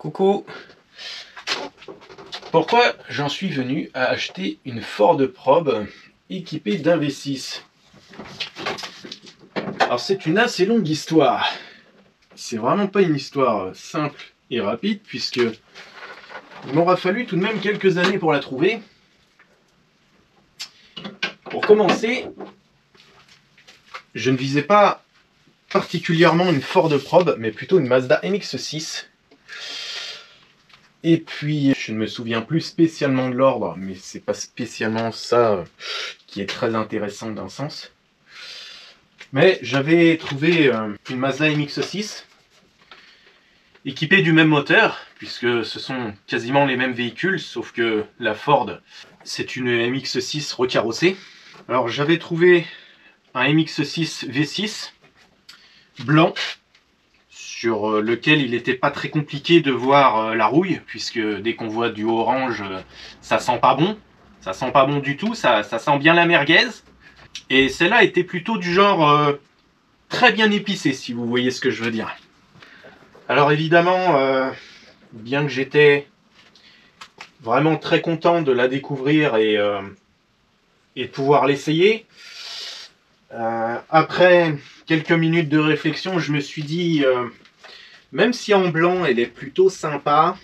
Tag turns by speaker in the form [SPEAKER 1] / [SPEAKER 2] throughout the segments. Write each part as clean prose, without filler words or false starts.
[SPEAKER 1] Coucou. Pourquoi j'en suis venu à acheter une Ford Probe équipée d'un V6? Alors c'est une assez longue histoire. C'est vraiment pas une histoire simple et rapide puisque il m'aura fallu tout de même quelques années pour la trouver. Pour commencer, je ne visais pas particulièrement une Ford Probe, mais plutôt une Mazda MX-6. Et puis, je ne me souviens plus spécialement de l'ordre, mais c'est pas spécialement ça qui est très intéressant d'un sens. Mais j'avais trouvé une Mazda MX-6 équipée du même moteur, puisque ce sont quasiment les mêmes véhicules, sauf que la Ford, c'est une MX-6 recarrossée. Alors j'avais trouvé un MX-6 V6 blanc, sur lequel il n'était pas très compliqué de voir la rouille, puisque dès qu'on voit du orange, ça sent pas bon. Ça sent pas bon du tout, ça sent bien la merguez. Et celle-là était plutôt du genre très bien épicée, si vous voyez ce que je veux dire. Alors évidemment, bien que j'étais vraiment très content de la découvrir et de pouvoir l'essayer, après quelques minutes de réflexion, je me suis dit, même si en blanc elle est plutôt sympa,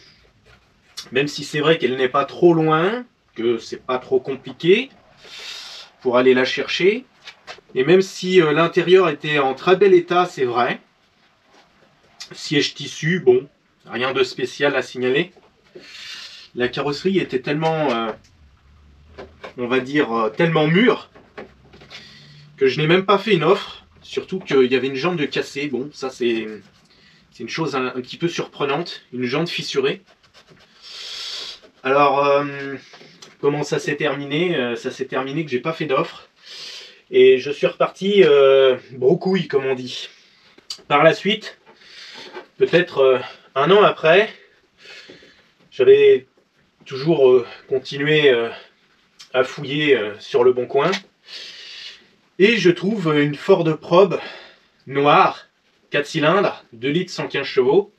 [SPEAKER 1] même si c'est vrai qu'elle n'est pas trop loin, que c'est pas trop compliqué pour aller la chercher, et même si l'intérieur était en très bel état, c'est vrai, siège tissu, bon, rien de spécial à signaler. La carrosserie était tellement, on va dire, tellement mûre, que je n'ai même pas fait une offre, surtout qu'il y avait une jambe de cassée. Bon, ça c'est une chose un petit peu surprenante, une jambe fissurée. Alors, comment ça s'est terminé? Ça s'est terminé que j'ai pas fait d'offre, et je suis reparti broucouille, comme on dit. Par la suite, peut-être un an après, j'avais toujours continué à fouiller sur le bon coin, et je trouve une Ford Probe noire, 4 cylindres, 2 litres 115 chevaux,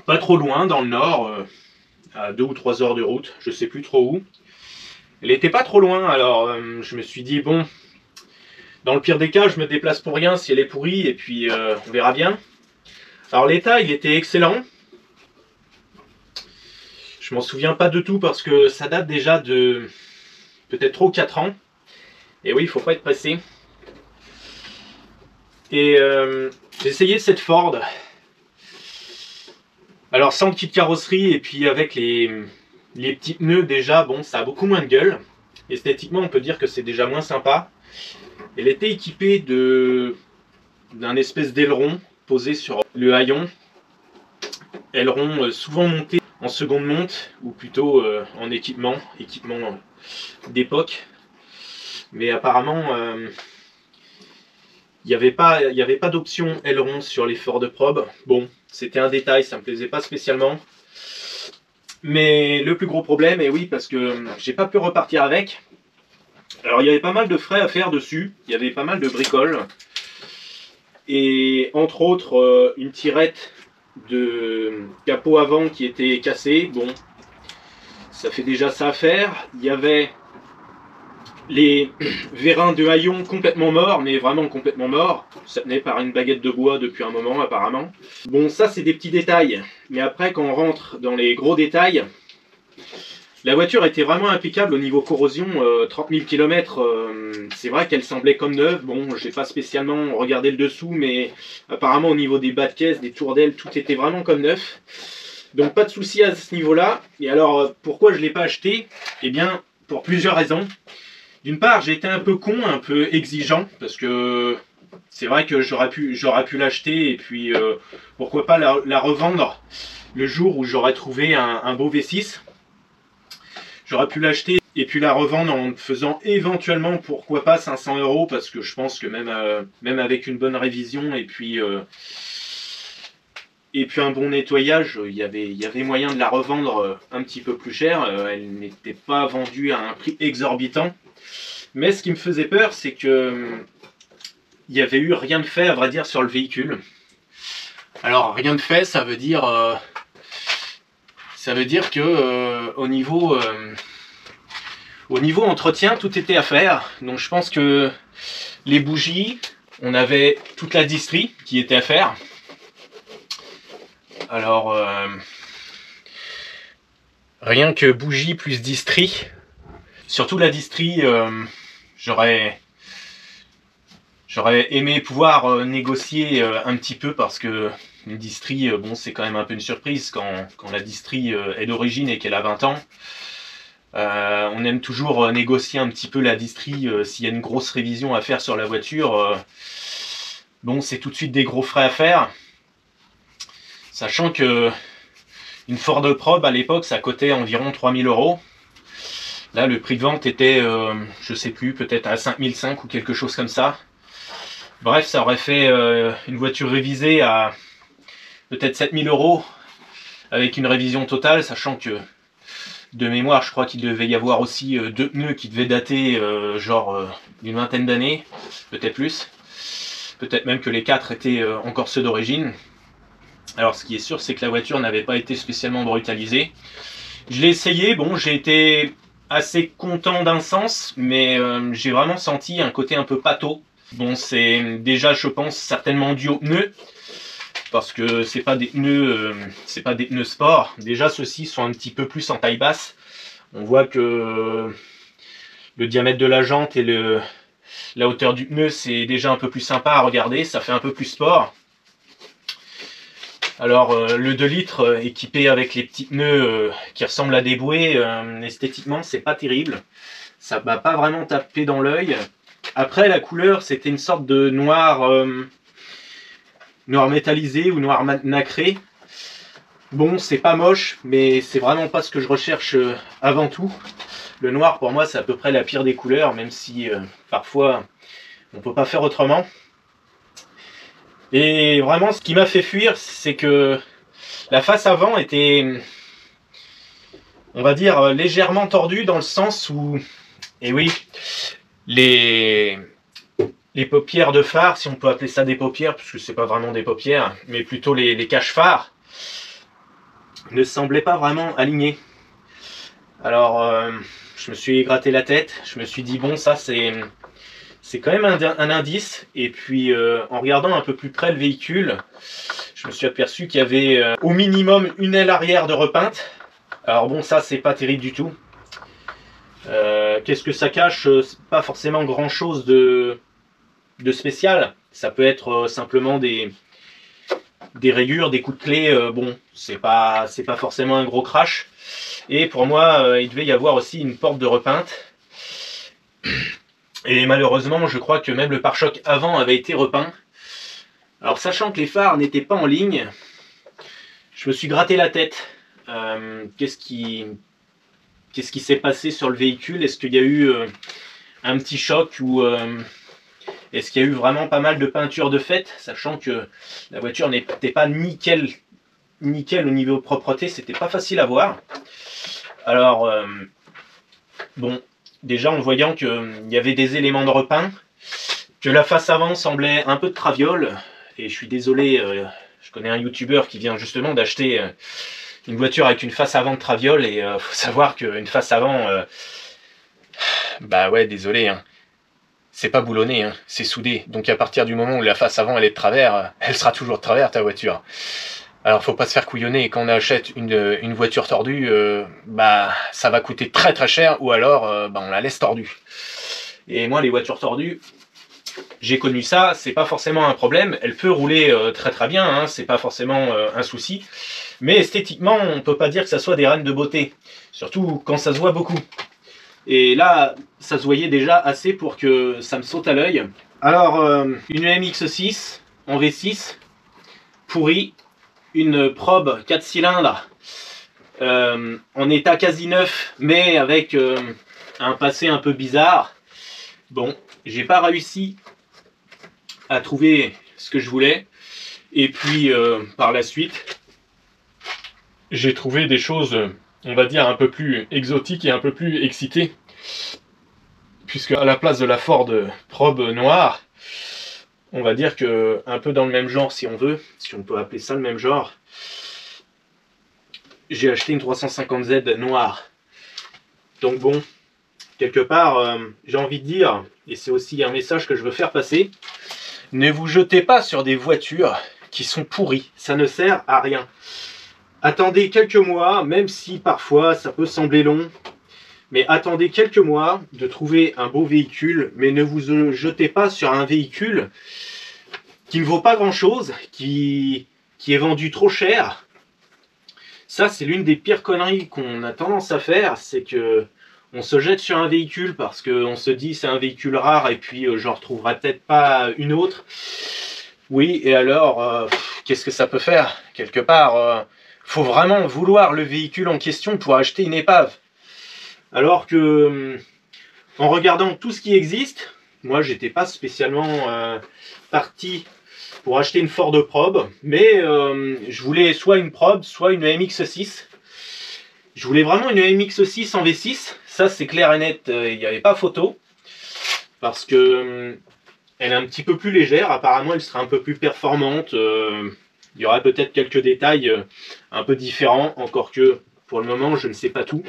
[SPEAKER 1] pas trop loin dans le nord, à 2 ou 3 heures de route, je sais plus trop où. Elle était pas trop loin, alors je me suis dit bon, dans le pire des cas je me déplace pour rien si elle est pourrie, et puis on verra bien. Alors l'état il était excellent, je m'en souviens pas de tout parce que ça date déjà de peut-être 3 ou 4 ans. Et oui, il faut pas être pressé. Et j'ai essayé cette Ford. Alors sans petite carrosserie et puis avec les petits pneus déjà, bon, ça a beaucoup moins de gueule. Esthétiquement, on peut dire que c'est déjà moins sympa. Elle était équipée d'un espèce d'aileron posé sur le haillon. Aileron souvent monté en seconde monte, ou plutôt en équipement d'époque. Mais apparemment, il n'y avait pas d'option aileron sur les Ford Probe. Bon, c'était un détail, ça me plaisait pas spécialement. Mais le plus gros problème, et oui, parce que j'ai pas pu repartir avec. Alors il y avait pas mal de frais à faire dessus, il y avait pas mal de bricoles. Et entre autres, une tirette de capot avant qui était cassée. Bon, ça fait déjà ça à faire. Il y avait les vérins de haillons complètement morts, mais vraiment complètement morts. Ça tenait par une baguette de bois depuis un moment apparemment. Bon, ça c'est des petits détails. Mais après, quand on rentre dans les gros détails, la voiture était vraiment impeccable au niveau corrosion. 30 000 km, c'est vrai qu'elle semblait comme neuve. Bon, j'ai pas spécialement regardé le dessous, mais apparemment au niveau des bas de caisse, des tours d'aile, tout était vraiment comme neuf. Donc pas de souci à ce niveau-là. Et alors, pourquoi je ne l'ai pas acheté? Eh bien, pour plusieurs raisons. D'une part, j'ai été un peu con, un peu exigeant, parce que c'est vrai que j'aurais pu l'acheter et puis pourquoi pas la revendre le jour où j'aurais trouvé un beau V6. J'aurais pu l'acheter et puis la revendre en faisant éventuellement, pourquoi pas, 500 €, parce que je pense que même avec une bonne révision et puis un bon nettoyage, il y avait moyen de la revendre un petit peu plus cher. Elle n'était pas vendue à un prix exorbitant. Mais ce qui me faisait peur, c'est que il n'y avait eu rien de fait, à vrai dire, sur le véhicule. Alors rien de fait, ça veut dire que au niveau entretien, tout était à faire. Donc je pense que les bougies, on avait toute la distrie qui était à faire. Alors rien que bougie plus distrie, surtout la distrie, j'aurais aimé pouvoir négocier un petit peu, parce que une distrie, bon, c'est quand même un peu une surprise quand la distrie est d'origine et qu'elle a 20 ans. On aime toujours négocier un petit peu la distrie s'il y a une grosse révision à faire sur la voiture. Bon, c'est tout de suite des gros frais à faire. Sachant que une Ford Probe à l'époque, ça coûtait environ 3000 €. Là, le prix de vente était, je sais plus, peut-être à 5005 ou quelque chose comme ça. Bref, ça aurait fait une voiture révisée à peut-être 7000 € avec une révision totale, sachant que de mémoire, je crois qu'il devait y avoir aussi 2 pneus qui devaient dater d'une vingtaine d'années, peut-être plus. Peut-être même que les 4 étaient encore ceux d'origine. Alors ce qui est sûr, c'est que la voiture n'avait pas été spécialement brutalisée. Je l'ai essayé, bon, j'ai été assez content d'un sens, mais j'ai vraiment senti un côté un peu pâteau. Bon, c'est déjà, je pense, certainement dû aux pneus, parce que c'est pas des pneus sport. Déjà, ceux-ci sont un petit peu plus en taille basse. On voit que le diamètre de la jante et la hauteur du pneu, c'est déjà un peu plus sympa à regarder, ça fait un peu plus sport. Alors le 2 litres équipé avec les petits pneus qui ressemblent à des bouées, esthétiquement c'est pas terrible. Ça m'a pas vraiment tapé dans l'œil. Après la couleur, c'était une sorte de noir, noir métallisé ou noir nacré. Bon, c'est pas moche, mais c'est vraiment pas ce que je recherche avant tout. Le noir pour moi c'est à peu près la pire des couleurs, même si parfois on peut pas faire autrement. Et vraiment, ce qui m'a fait fuir, c'est que la face avant était, on va dire, légèrement tordue, dans le sens où, et oui, les paupières de phare, si on peut appeler ça des paupières, puisque c'est pas vraiment des paupières, mais plutôt les caches phares, ne semblaient pas vraiment alignées. Alors, je me suis gratté la tête, je me suis dit, bon, ça c'est quand même un indice. Et puis en regardant un peu plus près le véhicule, je me suis aperçu qu'il y avait au minimum une aile arrière de repeinte. Alors bon, ça c'est pas terrible du tout. Qu'est-ce que ça cache? C'est pas forcément grand chose de spécial. Ça peut être simplement des rayures, des coups de clé. Bon, c'est pas forcément un gros crash. Et pour moi, il devait y avoir aussi une porte de repeinte. Et malheureusement, je crois que même le pare-choc avant avait été repeint. Alors, sachant que les phares n'étaient pas en ligne, je me suis gratté la tête. Qu'est-ce qui s'est passé sur le véhicule? Est-ce qu'il y a eu un petit choc, ou est-ce qu'il y a eu vraiment pas mal de peinture de fait, sachant que la voiture n'était pas nickel au niveau propreté, c'était pas facile à voir. Alors, bon, déjà en voyant qu'il y avait des éléments de repeint, que la face avant semblait un peu de traviole, et je suis désolé, je connais un youtubeur qui vient justement d'acheter une voiture avec une face avant de traviole, et faut savoir qu'une face avant, bah ouais, désolé, hein, c'est pas boulonné, hein, c'est soudé, donc à partir du moment où la face avant elle est de travers, elle sera toujours de travers, ta voiture. Alors faut pas se faire couillonner, quand on achète une voiture tordue, bah ça va coûter très très cher, ou alors bah, on la laisse tordue. Et moi les voitures tordues, j'ai connu ça, c'est pas forcément un problème, elle peut rouler très très bien, hein, c'est pas forcément un souci, mais esthétiquement on peut pas dire que ça soit des reines de beauté, surtout quand ça se voit beaucoup. Et là ça se voyait déjà assez pour que ça me saute à l'œil. Alors une MX6 en V6, pourrie. Une probe 4 cylindres en état quasi neuf, mais avec un passé un peu bizarre. Bon, j'ai pas réussi à trouver ce que je voulais. Et puis par la suite, j'ai trouvé des choses, on va dire, un peu plus exotiques et un peu plus excitées. Puisque à la place de la Ford Probe noire, on va dire que un peu dans le même genre si on veut, si on peut appeler ça le même genre. J'ai acheté une 350Z noire. Donc bon, quelque part, j'ai envie de dire, et c'est aussi un message que je veux faire passer, ne vous jetez pas sur des voitures qui sont pourries, ça ne sert à rien. Attendez quelques mois, même si parfois ça peut sembler long, mais attendez quelques mois de trouver un beau véhicule, mais ne vous jetez pas sur un véhicule qui ne vaut pas grand chose, qui est vendu trop cher. Ça, c'est l'une des pires conneries qu'on a tendance à faire, c'est que on se jette sur un véhicule parce qu'on se dit c'est un véhicule rare et puis j'en retrouverai peut-être pas une autre. Oui, et alors, qu'est-ce que ça peut faire? Quelque part, faut vraiment vouloir le véhicule en question pour acheter une épave. Alors que, en regardant tout ce qui existe, moi j'étais pas spécialement parti pour acheter une Ford Probe, mais je voulais soit une Probe, soit une MX-6. Je voulais vraiment une MX-6 en V6, ça c'est clair et net, il n'y avait pas photo, parce que elle est un petit peu plus légère, apparemment elle sera un peu plus performante, il y aurait peut-être quelques détails un peu différents, encore que pour le moment je ne sais pas tout.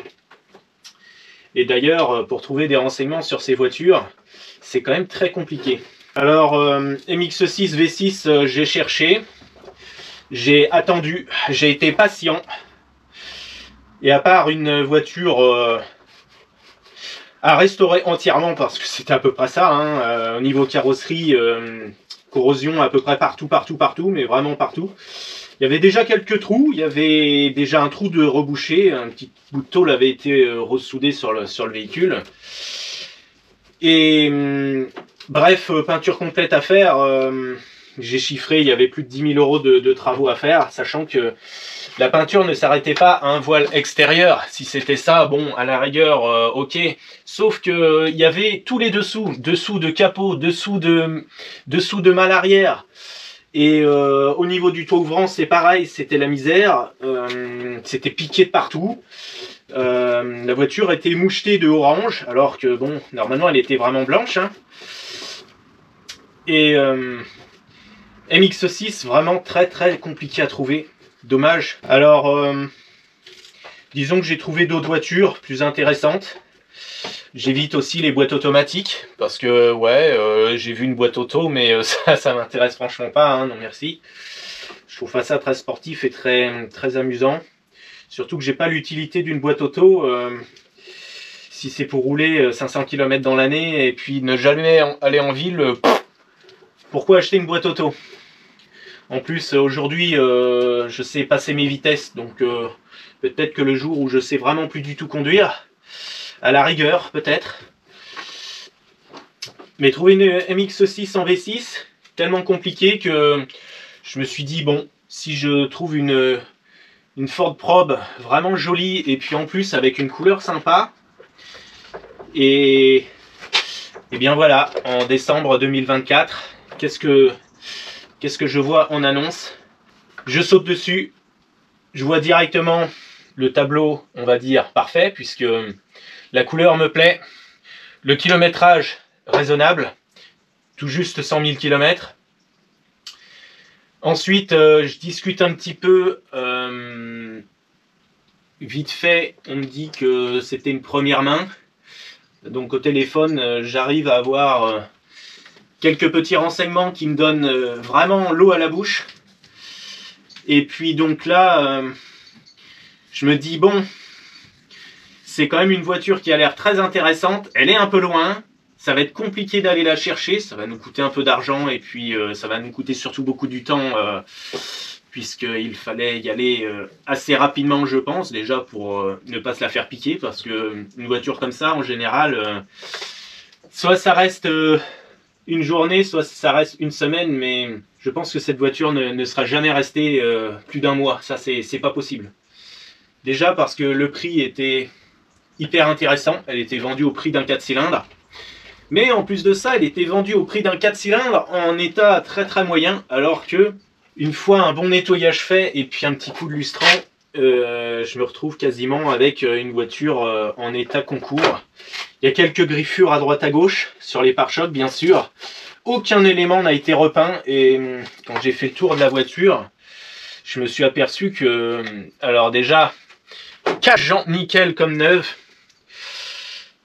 [SPEAKER 1] Et d'ailleurs, pour trouver des renseignements sur ces voitures, c'est quand même très compliqué. Alors, MX-6 V6, j'ai cherché, j'ai attendu, j'ai été patient. Et à part une voiture à restaurer entièrement, parce que c'était à peu près ça, hein, au niveau carrosserie, corrosion à peu près partout, mais vraiment partout. Il y avait déjà quelques trous, il y avait déjà un trou de rebouché, un petit bout de tôle avait été ressoudé sur le véhicule. Et bref, peinture complète à faire, j'ai chiffré, il y avait plus de 10 000 € de travaux à faire, sachant que la peinture ne s'arrêtait pas à un voile extérieur. Si c'était ça, bon, à la rigueur, ok. Sauf que il y avait tous les dessous de capot, dessous de malle arrière. Et au niveau du toit ouvrant, c'est pareil, c'était la misère. C'était piqué de partout. La voiture était mouchetée de orange, alors que bon, normalement, elle était vraiment blanche. Hein. Et MX-6, vraiment très compliqué à trouver. Dommage. Alors, disons que j'ai trouvé d'autres voitures plus intéressantes. J'évite aussi les boîtes automatiques parce que ouais, j'ai vu une boîte auto, mais ça m'intéresse franchement pas. Hein, non merci. Je trouve pas ça très sportif et très amusant. Surtout que j'ai pas l'utilité d'une boîte auto. Si c'est pour rouler 500 km dans l'année et puis ne jamais aller en ville, pourquoi acheter une boîte auto? En plus, aujourd'hui, je sais passer mes vitesses, donc peut-être que le jour où je sais vraiment plus du tout conduire, à la rigueur, peut-être. Mais trouver une MX-6 en V6, tellement compliqué que je me suis dit, bon, si je trouve une Ford Probe vraiment jolie, et puis en plus avec une couleur sympa, et bien voilà, en décembre 2024, qu'est-ce que je vois en annonce? Je saute dessus, je vois directement le tableau, on va dire, parfait, puisque la couleur me plaît, le kilométrage raisonnable, tout juste 100 000 km. Ensuite, je discute un petit peu, vite fait, on me dit que c'était une première main. Donc au téléphone, j'arrive à avoir quelques petits renseignements qui me donnent vraiment l'eau à la bouche. Et puis donc là, je me dis bon, c'est quand même une voiture qui a l'air très intéressante. Elle est un peu loin, ça va être compliqué d'aller la chercher, ça va nous coûter un peu d'argent et puis ça va nous coûter surtout beaucoup du temps puisqu'il fallait y aller assez rapidement, je pense, déjà pour ne pas se la faire piquer, parce que une voiture comme ça, en général, soit ça reste une journée, soit ça reste une semaine, mais je pense que cette voiture ne sera jamais restée plus d'un mois. Ça, c'est pas possible. Déjà parce que le prix était hyper intéressant. Elle était vendue au prix d'un 4 cylindres. Mais en plus de ça, elle était vendue au prix d'un 4 cylindres en état très moyen. Alors que, une fois un bon nettoyage fait et puis un petit coup de lustrant, je me retrouve quasiment avec une voiture en état concours. Il y a quelques griffures à droite à gauche sur les pare-chocs, bien sûr. aucun élément n'a été repeint. Et quand j'ai fait le tour de la voiture, je me suis aperçu que, alors déjà, 4 jantes nickel comme neuves.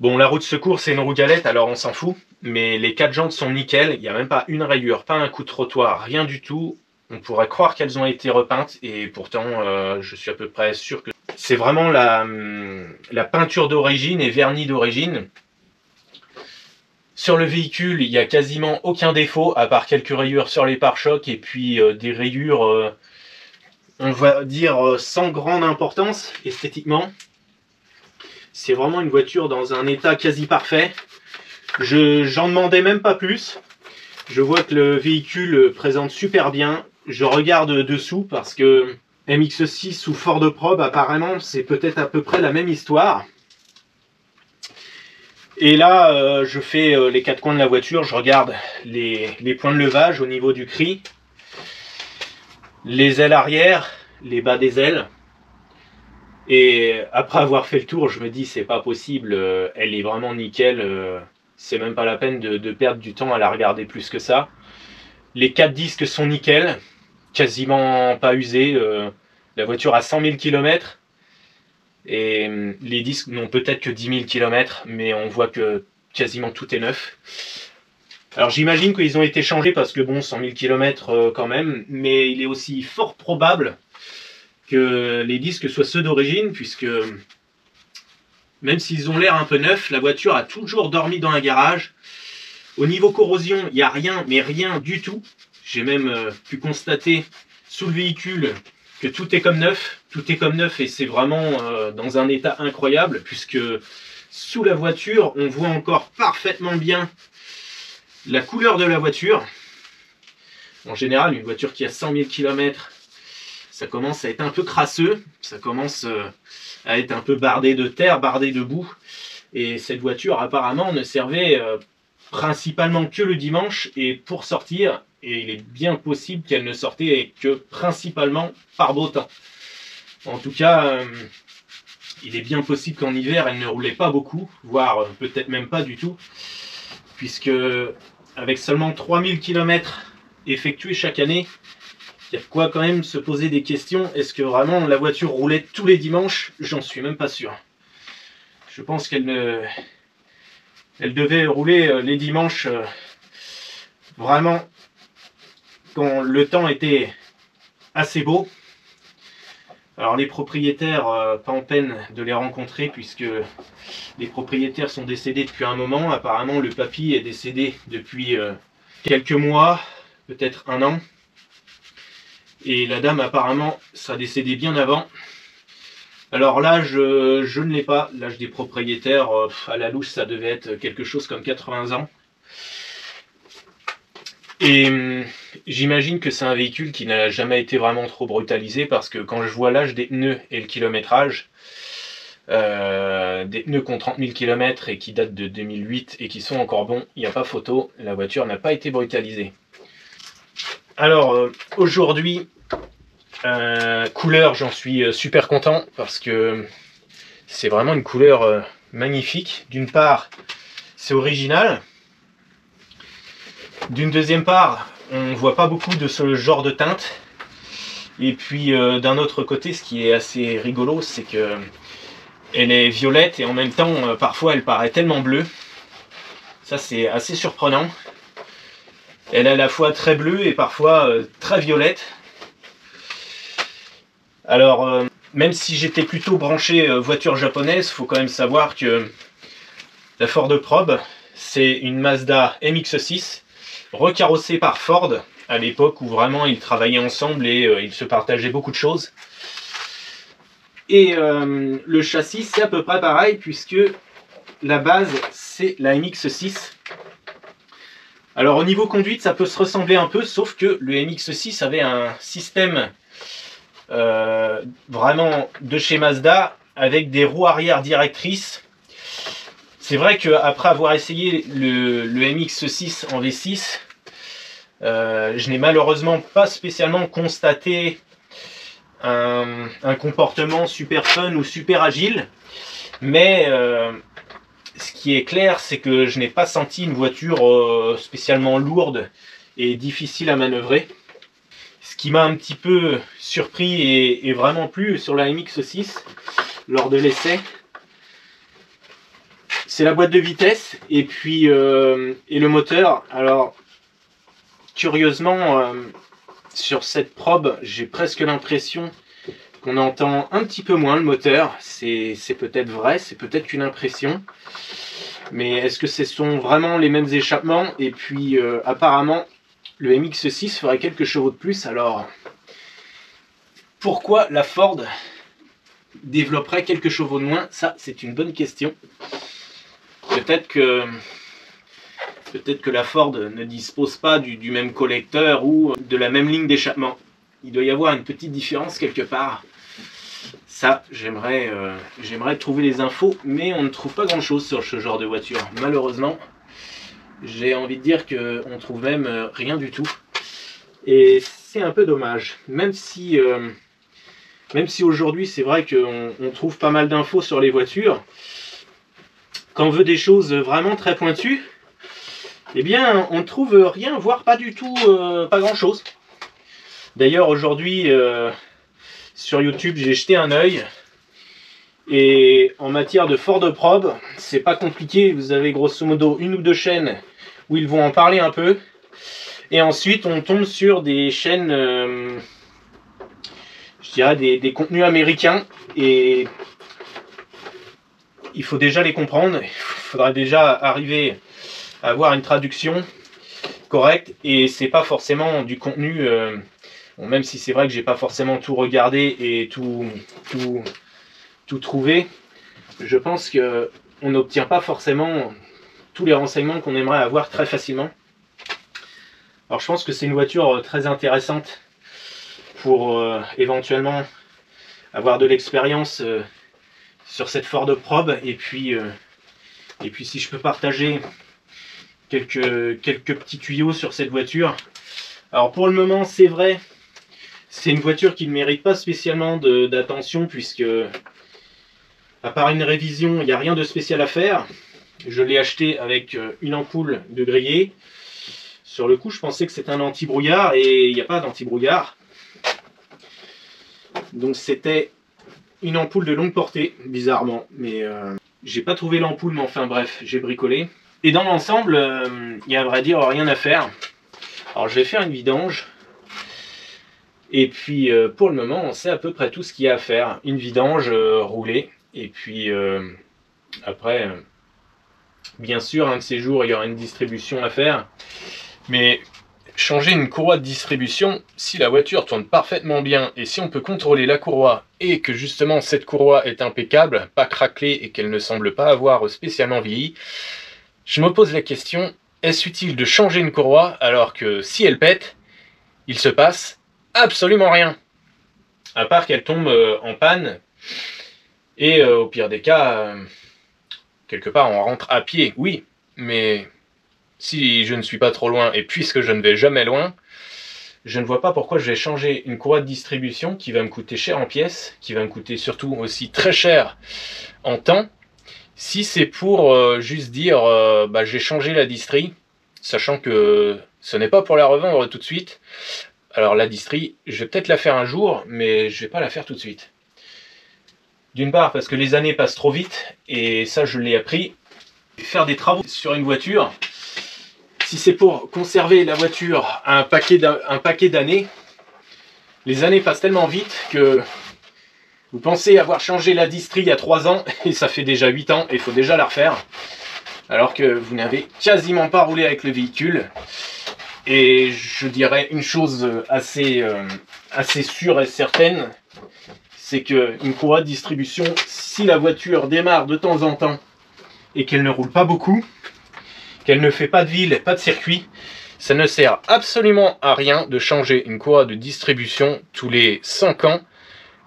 [SPEAKER 1] Bon, la roue de secours, c'est une roue galette, alors on s'en fout. Mais les 4 jantes sont nickel, il n'y a même pas une rayure, pas un coup de trottoir, rien du tout. On pourrait croire qu'elles ont été repeintes, et pourtant, je suis à peu près sûr que c'est vraiment la peinture d'origine et vernis d'origine. Sur le véhicule, il n'y a quasiment aucun défaut, à part quelques rayures sur les pare-chocs, et puis des rayures, on va dire, sans grande importance esthétiquement. C'est vraiment une voiture dans un état quasi parfait. J'en demandais même pas plus. Je vois que le véhicule présente super bien. Je regarde dessous parce que MX6 ou Ford Probe, apparemment, c'est peut-être à peu près la même histoire. Et là, je fais les 4 coins de la voiture. Je regarde les points de levage au niveau du cri, les ailes arrière, les bas des ailes. Et après avoir fait le tour, je me dis c'est pas possible, elle est vraiment nickel, c'est même pas la peine de perdre du temps à la regarder plus que ça. Les 4 disques sont nickel, quasiment pas usés, la voiture a 100 000 km et les disques n'ont peut-être que 10 000 km, mais on voit que quasiment tout est neuf. Alors j'imagine qu'ils ont été changés parce que bon, 100 000 km quand même, mais il est aussi fort probable que les disques soient ceux d'origine, puisque même s'ils ont l'air un peu neufs, la voiture a toujours dormi dans un garage. Au niveau corrosion, il n'y a rien, mais rien du tout. J'ai même pu constater sous le véhicule que tout est comme neuf, et c'est vraiment dans un état incroyable, puisque sous la voiture, on voit encore parfaitement bien la couleur de la voiture. En général, une voiture qui a 100 000 km, ça commence à être un peu crasseux, ça commence à être un peu bardé de terre, bardé de boue. Et cette voiture apparemment ne servait principalement que le dimanche et pour sortir. Et il est bien possible qu'elle ne sortait que principalement par beau temps. En tout cas, il est bien possible qu'en hiver, elle ne roulait pas beaucoup, voire peut-être même pas du tout. Puisque avec seulement 3000 km effectués chaque année, il y a de quoi quand même se poser des questions. Est-ce que vraiment la voiture roulait tous les dimanches? J'en suis même pas sûr. Je pense qu'elle devait rouler les dimanches vraiment quand le temps était assez beau. Alors les propriétaires, pas en peine de les rencontrer puisque les propriétaires sont décédés depuis un moment. Apparemment le papy est décédé depuis quelques mois, peut-être un an. Et la dame apparemment sera décédée bien avant. Alors l'âge, je ne l'ai pas. L'âge des propriétaires, à la louche, ça devait être quelque chose comme 80 ans. Et j'imagine que c'est un véhicule qui n'a jamais été vraiment trop brutalisé parce que quand je vois l'âge des pneus et le kilométrage, des pneus qui ont 30 000 km et qui datent de 2008 et qui sont encore bons, il n'y a pas photo, la voiture n'a pas été brutalisée. Alors aujourd'hui, couleur, j'en suis super content parce que c'est vraiment une couleur magnifique. D'une part, c'est original. D'une deuxième part, on voit pas beaucoup de ce genre de teinte. Et puis d'un autre côté, ce qui est assez rigolo, c'est que elle est violette et en même temps, parfois, elle paraît tellement bleue. Ça, c'est assez surprenant. Elle est à la fois très bleue et parfois très violette. Alors, même si j'étais plutôt branché voiture japonaise, il faut quand même savoir que la Ford Probe, c'est une Mazda MX6 recarrossée par Ford à l'époque où vraiment ils travaillaient ensemble et ils se partageaient beaucoup de choses. Et le châssis, c'est à peu près pareil puisque la base, c'est la MX6. Alors au niveau conduite, ça peut se ressembler un peu, sauf que le MX6 avait un système vraiment de chez Mazda avec des roues arrière directrices. C'est vrai qu'après avoir essayé le MX6 en V6, je n'ai malheureusement pas spécialement constaté un comportement super fun ou super agile, mais ce qui est clair, c'est que je n'ai pas senti une voiture spécialement lourde et difficile à manœuvrer. Ce qui m'a un petit peu surpris et vraiment plu sur la MX-6 lors de l'essai, c'est la boîte de vitesse et puis et le moteur. Alors curieusement, sur cette probe, j'ai presque l'impression qu'on entend un petit peu moins le moteur. C'est peut-être vrai, c'est peut-être qu'une impression. Mais est-ce que ce sont vraiment les mêmes échappements? Et puis apparemment, le MX-6 ferait quelques chevaux de plus. Alors, pourquoi la Ford développerait quelques chevaux de moins? Ça, c'est une bonne question. Peut-être que la Ford ne dispose pas du même collecteur ou de la même ligne d'échappement. Il doit y avoir une petite différence quelque part. Ça, j'aimerais trouver les infos, mais on ne trouve pas grand-chose sur ce genre de voiture. Malheureusement, j'ai envie de dire qu'on ne trouve même rien du tout. Et c'est un peu dommage. Même si aujourd'hui, c'est vrai qu'on trouve pas mal d'infos sur les voitures, quand on veut des choses vraiment très pointues, eh bien, on ne trouve rien, voire pas du tout, pas grand-chose. D'ailleurs, aujourd'hui, sur YouTube, j'ai jeté un œil. Et en matière de Ford probe, c'est pas compliqué. Vous avez grosso modo une ou deux chaînes où ils vont en parler un peu. Et ensuite, on tombe sur des chaînes, je dirais, des contenus américains. Et il faut déjà les comprendre. Il faudra déjà arriver à avoir une traduction correcte. Et c'est pas forcément du contenu... bon, même si c'est vrai que j'ai pas forcément tout regardé et tout trouvé, je pense que on n'obtient pas forcément tous les renseignements qu'on aimerait avoir très facilement. Alors je pense que c'est une voiture très intéressante pour éventuellement avoir de l'expérience sur cette Ford probe, et puis si je peux partager quelques petits tuyaux sur cette voiture. Alors pour le moment, c'est vrai, c'est une voiture qui ne mérite pas spécialement d'attention, puisque à part une révision, il n'y a rien de spécial à faire. Je l'ai acheté avec une ampoule de grillé. Sur le coup, je pensais que c'était un anti-brouillard, et il n'y a pas d'anti-brouillard. Donc c'était une ampoule de longue portée, bizarrement. Mais j'ai pas trouvé l'ampoule, mais enfin bref, j'ai bricolé. Et dans l'ensemble, il n'y a à vrai dire rien à faire. Alors je vais faire une vidange. Et puis pour le moment, on sait à peu près tout ce qu'il y a à faire. Une vidange roulée. Et puis après, bien sûr, un de ces jours, il y aura une distribution à faire. Mais changer une courroie de distribution, si la voiture tourne parfaitement bien et si on peut contrôler la courroie et que justement cette courroie est impeccable, pas craquelée et qu'elle ne semble pas avoir spécialement vieilli, je me pose la question, est-ce utile de changer une courroie alors que si elle pète, il se passe absolument rien, à part qu'elle tombe en panne. Et au pire des cas, quelque part on rentre à pied, oui, mais si je ne suis pas trop loin, et puisque je ne vais jamais loin, je ne vois pas pourquoi je vais changer une courroie de distribution qui va me coûter cher en pièces, qui va me coûter surtout aussi très cher en temps, si c'est pour juste dire bah, j'ai changé la distri, sachant que ce n'est pas pour la revendre tout de suite. Alors la distri, je vais peut-être la faire un jour, mais je ne vais pas la faire tout de suite. D'une part parce que les années passent trop vite, et ça je l'ai appris. Faire des travaux sur une voiture, si c'est pour conserver la voiture à un paquet d'années, les années passent tellement vite que vous pensez avoir changé la distri il y a 3 ans, et ça fait déjà 8 ans, et il faut déjà la refaire, alors que vous n'avez quasiment pas roulé avec le véhicule. Et je dirais une chose assez sûre et certaine, c'est qu'une courroie de distribution, si la voiture démarre de temps en temps et qu'elle ne roule pas beaucoup, qu'elle ne fait pas de ville, pas de circuit, ça ne sert absolument à rien de changer une courroie de distribution tous les 5 ans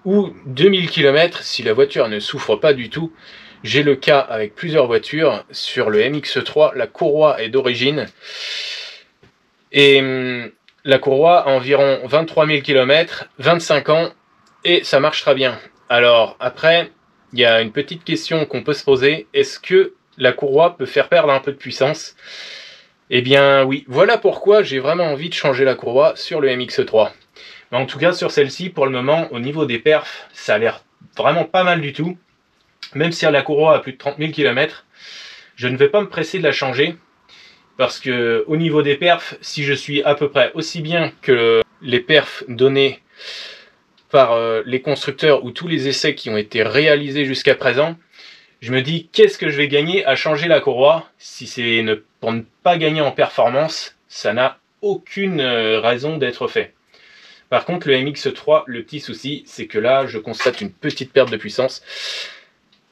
[SPEAKER 1] ou 2000 km si la voiture ne souffre pas du tout. J'ai le cas avec plusieurs voitures. Sur le MX-3, la courroie est d'origine. Et la courroie a environ 23 000 km, 25 ans, et ça marche très bien. Alors après, il y a une petite question qu'on peut se poser. Est-ce que
[SPEAKER 2] la courroie peut faire perdre un peu de puissance. Eh bien oui, voilà pourquoi j'ai vraiment envie de changer la courroie sur le MX3. Mais en tout cas sur celle-ci, pour le moment, au niveau des perfs, ça a l'air vraiment pas mal du tout. Même si la courroie a plus de 30 000 km, je ne vais pas me presser de la changer. Parce que au niveau des perfs, si je suis à peu près aussi bien que les perfs donnés par les constructeurs ou tous les essais qui ont été réalisés jusqu'à présent, je me dis qu'est-ce que je vais gagner à changer la courroie si c'est pour ne pas gagner en performance, ça n'a aucune raison d'être fait. Par contre, le MX3, le petit souci, c'est que là, je constate une petite perte de puissance.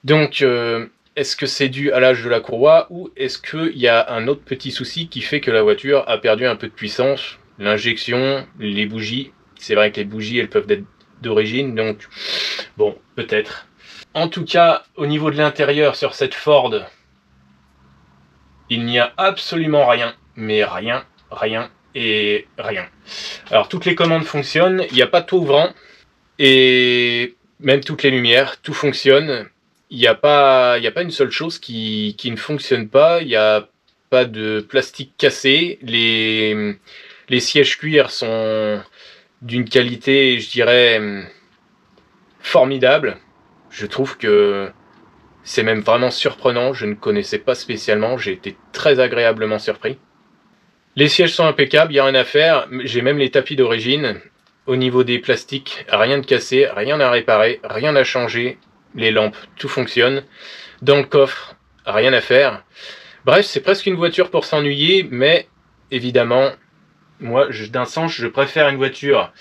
[SPEAKER 2] Donc, est-ce que c'est dû à l'âge de la courroie ou est-ce qu'il y a un autre petit souci qui fait que la voiture a perdu un peu de puissance? L'injection, les bougies. C'est vrai que les bougies, elles peuvent être d'origine, donc bon, peut-être. En tout cas, au niveau de l'intérieur sur cette Ford, il n'y a absolument rien, mais rien et rien. Alors toutes les commandes fonctionnent, il n'y a pas de toit ouvrant, et même toutes les lumières, tout fonctionne. Il n'y a pas une seule chose qui ne fonctionne pas, il n'y a pas de plastique cassé, les sièges cuir sont d'une qualité, je dirais, formidable. Je trouve que c'est même vraiment surprenant, je ne connaissais pas spécialement, j'ai été très agréablement surpris. Les sièges sont impeccables, il n'y a rien à faire, j'ai même les tapis d'origine. Au niveau des plastiques, rien de cassé, rien à réparer, rien à changer. Les lampes, tout fonctionne. Dans le coffre, rien à faire. Bref, c'est presque une voiture pour s'ennuyer, mais évidemment, moi, d'un sens, je préfère une voiture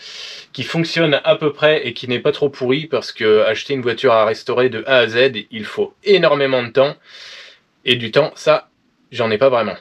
[SPEAKER 2] qui fonctionne à peu près et qui n'est pas trop pourrie, parce que acheter une voiture à restaurer de A à Z, il faut énormément de temps. Et du temps, ça, j'en ai pas vraiment.